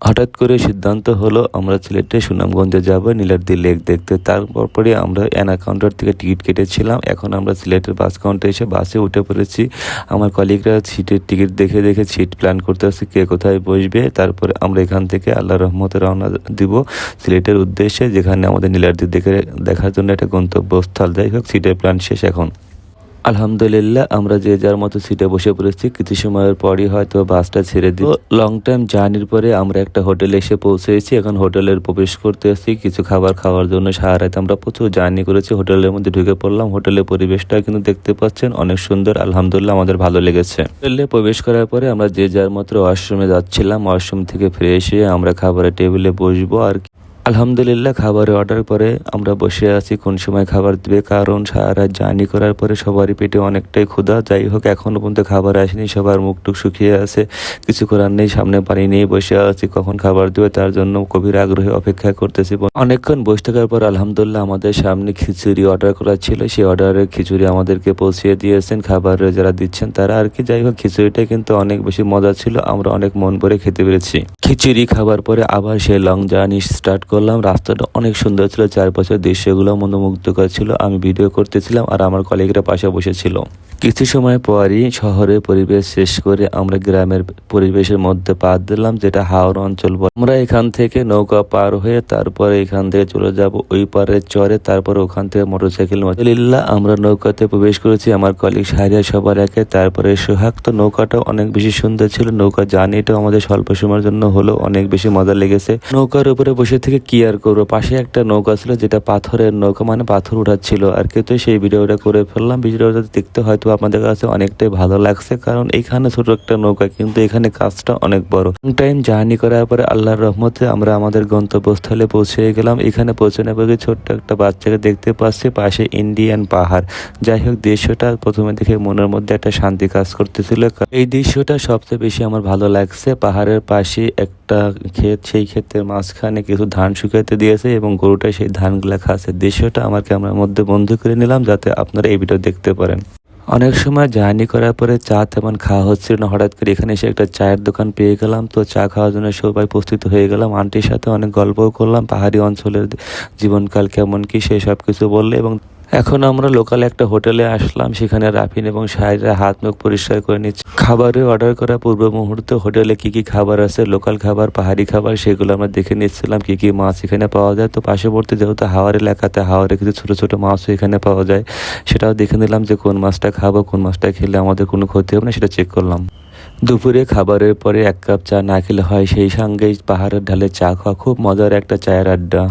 হঠাৎ করে সিদ্ধান্ত হলো আমরা সিলেটে সুনামগঞ্জে যাব নীলাদ্রি লেক দেখতে। তারপরে আমরা অ্যানা কাউন্টার থেকে টিকিট কেটেছিলাম। এখন আমরা সিলেটের বাস কাউন্টারে এসে বাসে উঠে পড়েছি। আমার কলিগরা সিটের টিকিট দেখে দেখে সিট প্ল্যান করতেছে কে কোথায় বসবে। তারপরে আমরা এখান থেকে আল্লাহর রহমতে রওনা দিব সিলেটের উদ্দেশ্যে, যেখানে আমাদের নীলাদ্রি দেখার জন্য একটা গন্তব্যস্থল। যাই হোক, সিটের প্ল্যান শেষ এখন। আলহামদুলিল্লাহ আমরা যে যার মতো সিটে বসে পড়েছি। কিছু সময়ের পরই হয়তো বাসটা ছেড়ে দিব। লং টাইম জার্নির পরে আমরা একটা হোটেলে এসে পৌঁছেছি। এখন হোটেলের প্রবেশ করতে আসছি কিছু খাবার খাওয়ার জন্য। সারা রাত আমরা প্রচুর জার্নি করেছি। হোটেলের মধ্যে ঢুকে পড়লাম। হোটেলের পরিবেশটা কিন্তু দেখতে পাচ্ছেন অনেক সুন্দর। আলহামদুলিল্লাহ আমাদের ভালো লেগেছে। হোটেলে প্রবেশ করার পরে আমরা যে যার মতো ওয়াশরুমে যাচ্ছিলাম। ওয়াশরুম থেকে ফ্রেশ হয়ে আমরা খাবারের টেবিলে বসবো। আর আলহামদুলিল্লাহ খাবারের অর্ডার করে আমরা বসে আছি কোন সময় খাবার দিবে, কারণ সারা রাত জার্নি করার পরে সবারই পেটে অনেকটাই ক্ষুধা। যাই হোক, এখনো পর্যন্ত খাবার আসেনি, সবার মুখ টুক শুকিয়ে আছে। কিছু করার নেই, সামনে পানি নিয়ে বসে আছি কখন খাবার দিবে, তার জন্য গভীর আগ্রহে অপেক্ষা করতেছি। অনেকক্ষণ বসে থাকার পর আলহামদুলিল্লাহ আমাদের সামনে খিচুড়ি অর্ডার করা ছিল। সেই অর্ডারের খিচুড়ি আমাদেরকে পৌঁছিয়ে দিয়েছেন খাবার যারা দিচ্ছেন তারা আর কি। যাই হোক, খিচুড়িটা কিন্তু অনেক বেশি মজা ছিল। আমরা অনেক মন ভরে খেতে পেরেছি। খিচুড়ি খাবার পরে আবার সেই লং জার্নি স্টার্ট করলাম। রাস্তাটা অনেক সুন্দর ছিল, চারপাশের দৃশ্যগুলো মনোমুগ্ধকর ছিল। আমি ভিডিও করতেছিলাম আর আমার কলিগরা পাশে বসেছিল। কিছু সময় পরই শহরের পরিবেশ শেষ করে আমরা গ্রামের পরিবেশের মধ্যে পা দিলাম, যেটা হাওড় অঞ্চল বলে। আমরা এখান থেকে নৌকা পার হয়ে তারপরে এখান থেকে চলে যাব ওই পারের চরে, তারপর ওখান থেকে মোটরসাইকেল। আলহামদুলিল্লাহ আমরা নৌকাতে প্রবেশ করেছি। আমার কলিগ সারিয়া সবার একে, তারপরে সোহাগ। তো নৌকাটাও অনেক বেশি সুন্দর ছিল। নৌকা জার্নিটাও আমাদের স্বল্প সময়ের জন্য হলো অনেক বেশি মজা লেগেছে। নৌকার উপরে বসে থেকে কি আর করবো, পাশে একটা নৌকা ছিল যেটা পাথরের নৌকা, মানে পাথর উঠাচ্ছিল আর কি। তো সেই ভিডিওটা করে ফেললাম। ভিডিওটা দেখতে হয়তো আপনাদের কাছে অনেকটাই ভালো লাগছে, কারণ এইখানে ছোট একটা নৌকা কিন্তু এখানে কাজটা অনেক বড়। টাইম জার্নি করার পরে আল্লাহর রহমতে আমরা আমাদের গন্তব্যস্থলে পৌঁছে গেলাম। এখানে পৌঁছানোর পরে ছোট্ট একটা বাচ্চাকে দেখতে পাচ্ছি, পাশে ইন্ডিয়ান পাহাড়। যাই হোক, দৃশ্যটা প্রথমে দেখে মনের মধ্যে একটা শান্তি কাজ করতেছিল। এই দৃশ্যটা সবচেয়ে বেশি আমার ভালো লাগছে। পাহাড়ের পাশে একটা ক্ষেত, সেই ক্ষেতের মাঝখানে কিছু ধান শুকাইতে দিয়েছে এবং গরুটা সেই ধানগুলা খাচ্ছে। দৃশ্যটা আমার ক্যামেরার মধ্যে বন্ধ করে নিলাম যাতে আপনারা এই ভিডিও দেখতে পারেন। অনেক সময় জার্নি করার পরে চা তেমন খাওয়া হচ্ছিল না। হঠাৎ করে এখানে এসে একটা চায়ের দোকান পেয়ে গেলাম। তো চা খাওয়ার জন্য সবাই প্রস্তুত হয়ে গেলাম। আন্টির সাথে অনেক গল্পও করলাম, পাহাড়ি অঞ্চলের জীবনকাল কেমন কি সেই সব কিছু বললে। এবং এখন আমরা লোকাল একটা হোটেলে আসলাম। সেখানে রাফিন এবং শাহিরা হাত মুখ পরিষ্কার করে নিচ্ছে। খাবারের অর্ডার করার পূর্ব মুহূর্তে হোটেলে কি কি খাবার আছে, লোকাল খাবার, পাহাড়ি খাবার, সেগুলো আমরা দেখে নিচ্ছিলাম কি কি মাছ এখানে পাওয়া যায়। তো পার্শ্ববর্তী যেহেতু হাওড় এলাকাতে, হাওড়ে কিছু ছোট ছোট মাছও এখানে পাওয়া যায়। সেটাও দেখে নিলাম যে কোন মাছটা খাবো, কোন মাছটা খেলে আমাদের কোনো ক্ষতি হবে না, সেটা চেক করলাম। দুপুরে খাবারের পরে এক কাপ চা না খেলে হয়, সেই সঙ্গেই পাহাড়ের ঢালে চা খাওয়া। খুব মজার একটা চায়ের আড্ডা।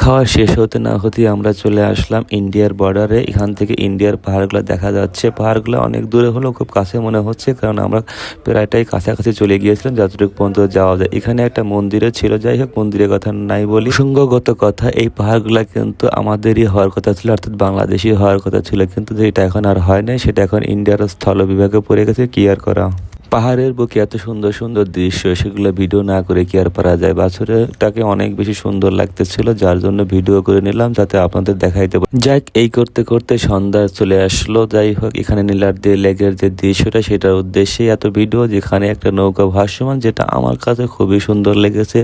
খাওয়া শেষ হতে না হতেই আমরা চলে আসলাম ইন্ডিয়ার বর্ডারে। এখান থেকে ইন্ডিয়ার পাহাড়গুলো দেখা যাচ্ছে। পাহাড়গুলো অনেক দূরে হলেও খুব কাছে মনে হচ্ছে, কারণ আমরা প্রায়টাই কাছাকাছি চলে গিয়েছিলাম যতটুকু পর্যন্ত যাওয়া যায়। এখানে একটা মন্দিরও ছিল। যাই হোক, মন্দিরের কথা নাই বলি। প্রসঙ্গগত কথা, এই পাহাড়গুলো কিন্তু আমাদেরই হওয়ার কথা ছিল, অর্থাৎ বাংলাদেশি হওয়ার কথা ছিল, কিন্তু যেটা এখন আর হয় নাই, সেটা এখন ইন্ডিয়ার স্থল বিভাগে পড়ে গেছে। কি আর করা। পাহাড়ের বুকে এত সুন্দর সুন্দর দৃশ্য, সেগুলো ভিডিও না করে কি আর পারা যায়। বাছুরটাকে অনেক বেশি সুন্দর লাগতেছিল, যার জন্য ভিডিও করে নিলাম যাতে আপনাদের দেখাইতে পারি। যাই এই করতে করতে সন্ধ্যা চলে আসলো। যাই হোক, এখানে নীলাদ্রি লেকের যে দৃশ্যটা, সেটার উদ্দেশ্যে এত ভিডিও। যেখানে একটা নৌকা ভাসমান, যেটা আমার কাছে খুবই সুন্দর লেগেছে।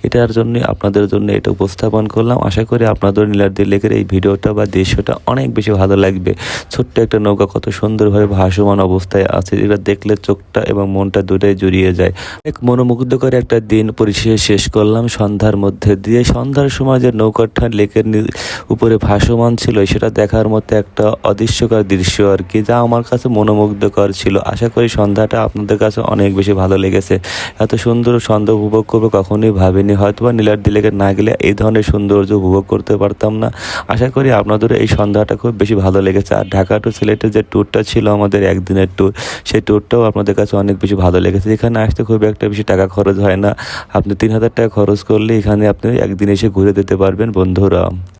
এটার জন্য আপনাদের জন্য এটা উপস্থাপন করলাম। আশা করি আপনাদের নীলাদ্রি লেকের এই ভিডিওটা বা দৃশ্যটা অনেক বেশি ভালো লাগবে। ছোট্ট একটা নৌকা কত সুন্দরভাবে ভাসমান অবস্থায় আছে, এটা দেখলে চোখটা এবং মনটা দুটাই জড়িয়ে যায়। এক মনোমুগ্ধকর একটা দিন পরিশেষে শেষ করলাম সন্ধ্যার মধ্যে দিয়ে। সন্ধ্যার সময় যে নৌকাটা লেকের উপরে ভাসমান ছিল, সেটা দেখার মতো একটা অদৃশ্যকর দৃশ্য আর কি, যা আমার কাছে মনোমুগ্ধকর ছিল। আশা করি সন্ধ্যাটা আপনাদের কাছে অনেক বেশি ভালো লেগেছে। এত সুন্দর সন্ধ্যা উপভোগ করবো কখনোই ভাবিনি। হয়তোবা নীলাদ্রি লেকে না গেলে এই ধরনের সৌন্দর্য উপভোগ করতে পারতাম না। আশা করি আপনাদের এই সন্ধ্যাটা খুব বেশি ভালো লেগেছে। আর ঢাকা টু সিলেটের যে ট্যুরটা ছিল আমাদের একদিনের ট্যুর, সেই ট্যুরটাও আপনাদের কাছে অনেক বেশি ভালো লেগেছে। এখানে আসতে খুব একটা বেশি টাকা খরচ হয় না। আপনি 3000 টাকা খরচ করলে এখানে আপনি একদিন এসে ঘুরে যেতে পারবেন বন্ধুরা।